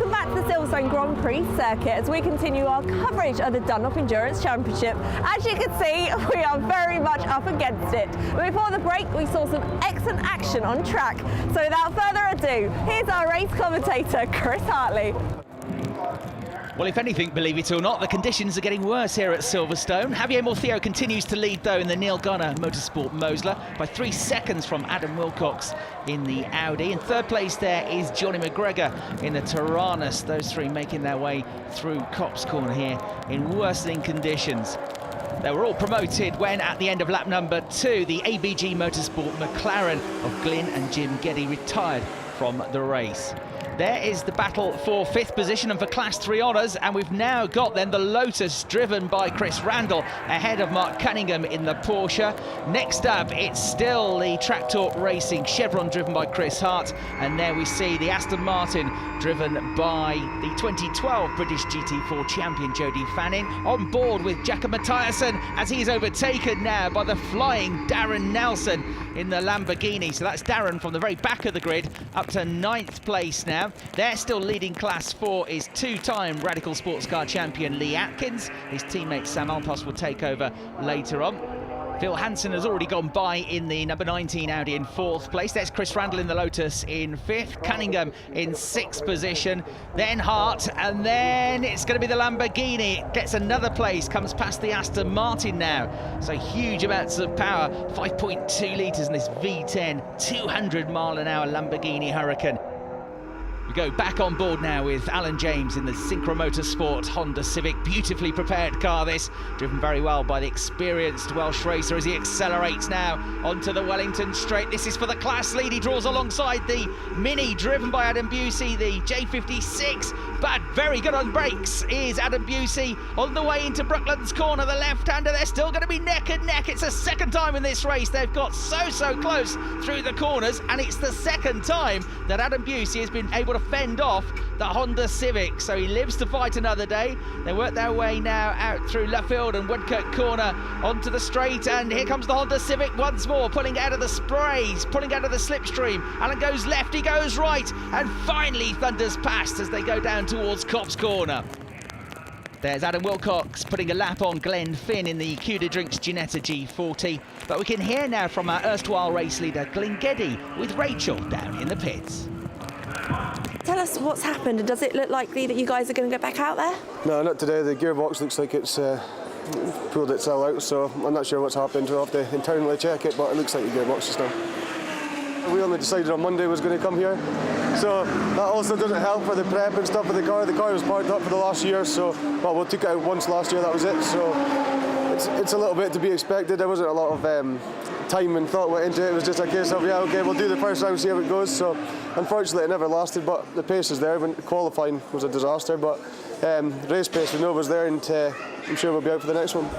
welcome back to the Silverstone Grand Prix circuit as we continue our coverage of the Dunlop Endurance Championship. As you can see, we are very much up against it. Before the break, we saw some excellent action on track. So without further ado, here's our race commentator, Chris Hartley. Well, if anything, believe it or not, the conditions are getting worse here at Silverstone. Javier Morcillo continues to lead, though, in the Neil Garner Motorsport Mosler by 3 seconds from Adam Wilcox in the Audi. In third place there is Johnny McGregor in the Tyrannus. Those three making their way through Copse Corner here in worsening conditions. They were all promoted when, at the end of lap number 2, the ABG Motorsport McLaren of Glyn and Jim Geddy retired from the race. There is the battle for 5th position and for Class 3 honours, and we've now got then the Lotus driven by Chris Randall ahead of Mark Cunningham in the Porsche. Next up, it's still the Track Talk Racing Chevron driven by Chris Hart, and there we see the Aston Martin driven by the 2012 British GT4 champion Jody Fanning, on board with Jakob Mathiasen as he's overtaken now by the flying Darren Nelson in the Lamborghini. So that's Darren from the very back of the grid up to 9th place now. They're still leading Class 4 is 2-time Radical Sports Car champion Lee Atkins. His teammate Sam Alpos will take over later on. Phil Hansen has already gone by in the number 19 Audi in 4th place. There's Chris Randall in the Lotus in 5th. Cunningham in 6th position. Then Hart, and then it's going to be the Lamborghini. It gets another place, comes past the Aston Martin now. So huge amounts of power, 5.2 litres in this V10, 200-mile-an-hour Lamborghini Huracan. We go back on board now with Alan James in the Synchro Motorsport Honda Civic. Beautifully prepared car this, driven very well by the experienced Welsh racer as he accelerates now onto the Wellington Straight. This is for the class lead. He draws alongside the Mini driven by Adam Busey, the J56, but very good on brakes is Adam Busey on the way into Brooklands Corner. The left-hander, they're still going to be neck and neck. It's the second time in this race they've got so close through the corners, and it's the second time that Adam Busey has been able to fend off the Honda Civic, so he lives to fight another day. They work their way now out through Luffield and Woodkirk Corner onto the straight, and here comes the Honda Civic once more, pulling out of the sprays, pulling out of the slipstream. Alan goes left, he goes right, and finally thunders past as they go down towards Copse Corner. There's Adam Wilcox putting a lap on Glenn Finn in the Cuda Drinks Ginetta G40. But we can hear now from our erstwhile race leader Glyn Geddy with Rachel down in the pits. Tell us what's happened, and does it look likely that you guys are going to go back out there? No, not today. The gearbox looks like it's pulled itself out, so I'm not sure what's happened. We'll have to internally check it, but it looks like the gearbox is done. We only decided on Monday was going to come here, so that also doesn't help for the prep and stuff of the car. The car was parked up for the last year, so well, we took it out once last year, that was it. So it's a little bit to be expected. There wasn't a lot of time and thought went into it. It was just a case of, yeah, okay, we'll do the first round, see how it goes. So unfortunately it never lasted, but the pace is there. When qualifying was a disaster, but race pace we know was there, and I'm sure we'll be out for the next one.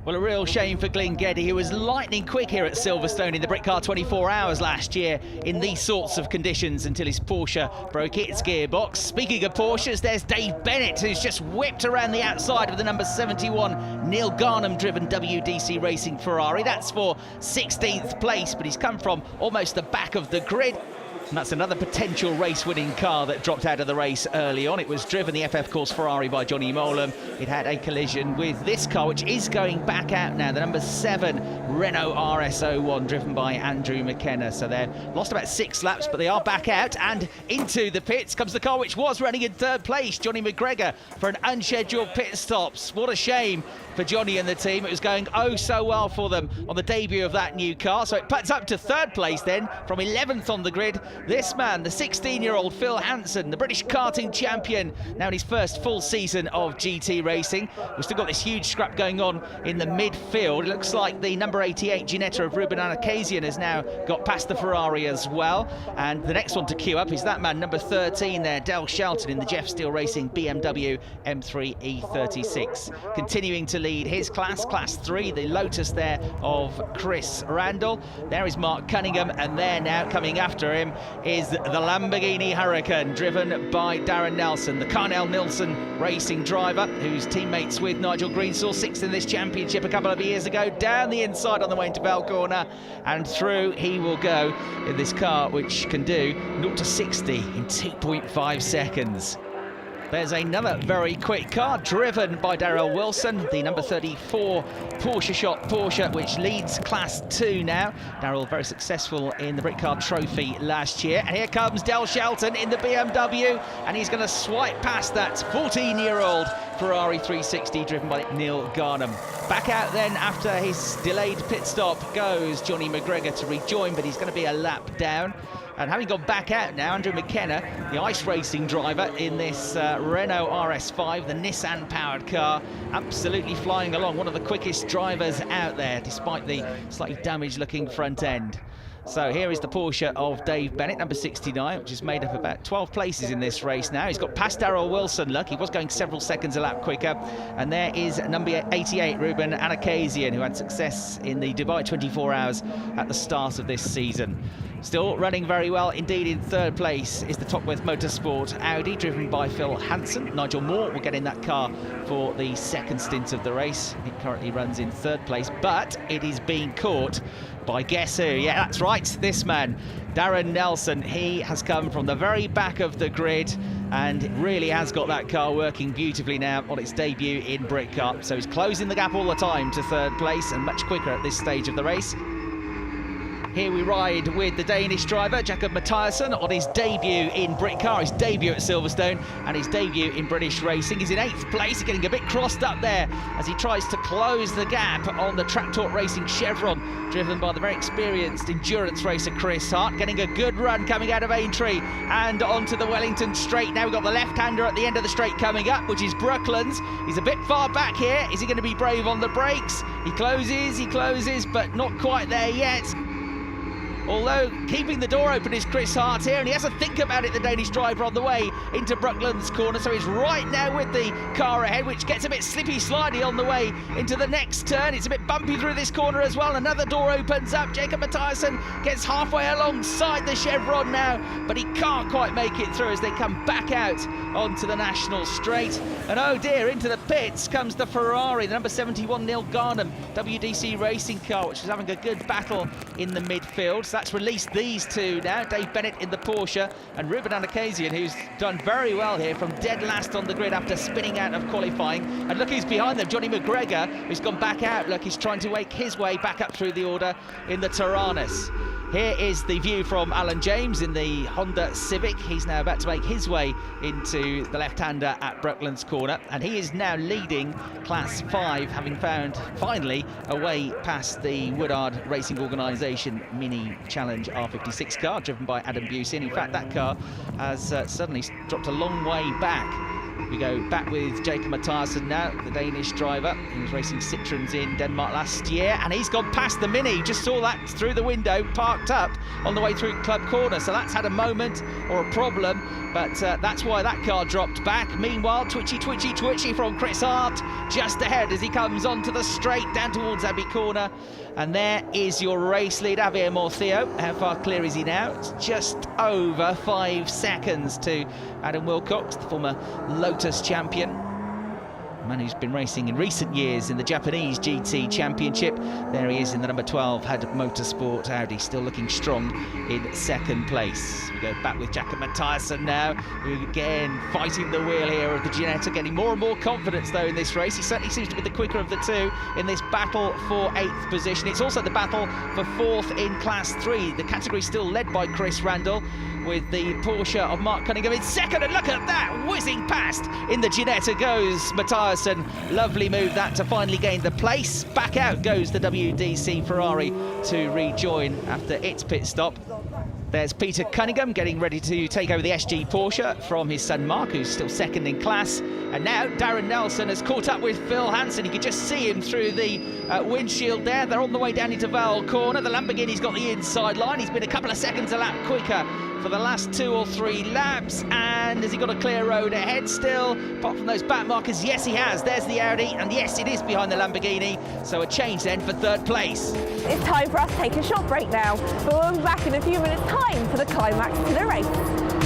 Well, a real shame for Glyn Geddy, who was lightning quick here at Silverstone in the Britcar 24 Hours last year in these sorts of conditions until his Porsche broke its gearbox. Speaking of Porsches, there's Dave Bennett, who's just whipped around the outside of the number 71 Neil Garnham-driven WDC Racing Ferrari. That's for 16th place, but he's come from almost the back of the grid. And that's another potential race-winning car that dropped out of the race early on. It was driven, the FF Course Ferrari, by Johnny Molam. It had a collision with this car, which is going back out now, the number 7 Renault RS01, driven by Andrew McKenna. So they've lost about 6 laps, but they are back out, and into the pits comes the car which was running in 3rd place, Johnny McGregor, for an unscheduled pit stops. What a shame for Johnny and the team. It was going oh so well for them on the debut of that new car. So it puts up to 3rd place then, from 11th on the grid. This man, the 16-year-old Phil Hansen, the British karting champion, now in his first full season of GT racing. We've still got this huge scrap going on in the midfield. It looks like the number 88 Ginetta of Ruben Anakazian has now got past the Ferrari as well. And the next one to queue up is that man, number 13 there, Del Shelton in the Jeff Steele Racing BMW M3 E36. Continuing to lead his class, Class 3, the Lotus there of Chris Randall. There is Mark Cunningham, and they're now coming after him. is the Lamborghini Huracan, driven by Darren Nelson, the Carnell Nilsson racing driver, whose teammates with Nigel Greensaw, 6th in this championship a couple of years ago. Down the inside on the way into Val Corner, and through he will go in this car, which can do 0 to 60 in 2.5 seconds. There's another very quick car driven by Darrell Wilson, the number 34 Porsche shop Porsche, which leads Class 2 now. Darrell very successful in the Britcar Trophy last year. And here comes Del Shelton in the BMW, and he's going to swipe past that 14-year-old Ferrari 360 driven by Neil Garnham. Back out then after his delayed pit stop goes Johnny McGregor to rejoin, but he's going to be a lap down. And having gone back out now, Andrew McKenna, the ice racing driver in this Renault RS5, the Nissan-powered car, absolutely flying along. One of the quickest drivers out there, despite the slightly damaged-looking front end. So here is the Porsche of Dave Bennett, number 69, which is made up of about 12 places in this race now. He's got past Darrell Wilson, look, he was going several seconds a lap quicker. And there is number 88, Ruben Anakazian, who had success in the Dubai 24 Hours at the start of this season. Still running very well indeed in third place is the Topworth Motorsport Audi, driven by Phil Hansen. Nigel Moore will get in that car for the second stint of the race. It currently runs in third place, but it is being caught by guess who? Yeah, that's right, this man, Darren Nelson. He has come from the very back of the grid and really has got that car working beautifully now on its debut in Britcar. So he's closing the gap all the time to third place, and much quicker at this stage of the race. Here we ride with the Danish driver, Jakob Mathiasen, on his debut in Britcar, his debut at Silverstone, and his debut in British racing. He's in 8th place, getting a bit crossed up there as he tries to close the gap on the Track Talk Racing Chevron, driven by the very experienced endurance racer Chris Hart. Getting a good run coming out of Aintree and onto the Wellington Straight. Now we've got the left-hander at the end of the straight coming up, which is Brooklands. He's a bit far back here. Is he going to be brave on the brakes? He closes, but not quite there yet. Although keeping the door open is Chris Hart here, and he has to think about it, the Danish driver, on the way into Brooklands corner. So he's right now with the car ahead, which gets a bit slippy-slidey on the way into the next turn. It's a bit bumpy through this corner as well. Another door opens up. Jakob Mathiasen gets halfway alongside the Chevron now, but he can't quite make it through as they come back out onto the National Straight. And oh dear, into the pits comes the Ferrari, the number 71 Neil Garnham WDC racing car, which is having a good battle in the midfield. So that's released these two now, Dave Bennett in the Porsche and Ruben Anakazian, who's done very well here from dead last on the grid after spinning out of qualifying. And look who's behind them, Johnny McGregor, who's gone back out. Look, he's trying to make his way back up through the order in the Tyrannus. Here is the view from Alan James in the Honda Civic. He's now about to make his way into the left-hander at Brooklands corner, and he is now leading Class 5, having found finally a way past the Woodard Racing Organisation Mini Challenge R56 car driven by Adam Busey. In fact, that car has suddenly dropped a long way back. We go back with Jakob Mathiasen now, the Danish driver. He was racing Citroens in Denmark last year, and he's gone past the Mini. Just saw that through the window, parked up on the way through Club Corner. So that's had a moment or a problem, but that's why that car dropped back. Meanwhile, twitchy from Chris Hart just ahead as he comes onto the straight down towards Abbey Corner. And there is your race lead, Javier Morcillo. How far clear is he now? It's just over 5 seconds to Adam Wilcox, the former Lotus champion. A man who's been racing in recent years in the Japanese GT Championship. There he is in the number 12 Had Motorsport Audi, still looking strong in second place. We go back with Jakob Mathiasen now, who again fighting the wheel here of the Ginetta, getting more and more confidence though in this race. He certainly seems to be the quicker of the two in this battle for 8th position. It's also the battle for 4th in Class 3. The category still led by Chris Randall, with the Porsche of Mark Cunningham in second, and look at that, whizzing past in the Ginetta goes Mathiasen. Lovely move that to finally gain the place. Back out goes the WDC Ferrari to rejoin after its pit stop. There's Peter Cunningham getting ready to take over the SG Porsche from his son Mark, who's still second in class. And now Darren Nelson has caught up with Phil Hansen. You can just see him through the windshield there. They're on the way down into Val Corner. The Lamborghini's got the inside line. He's been a couple of seconds a lap quicker for the last 2 or 3 laps. And has he got a clear road ahead still? Apart from those back markers, yes he has. There's the Audi, and yes, it is behind the Lamborghini. So a change then for 3rd place. It's time for us to take a short break now, but we'll be back in a few minutes' time for the climax to the race.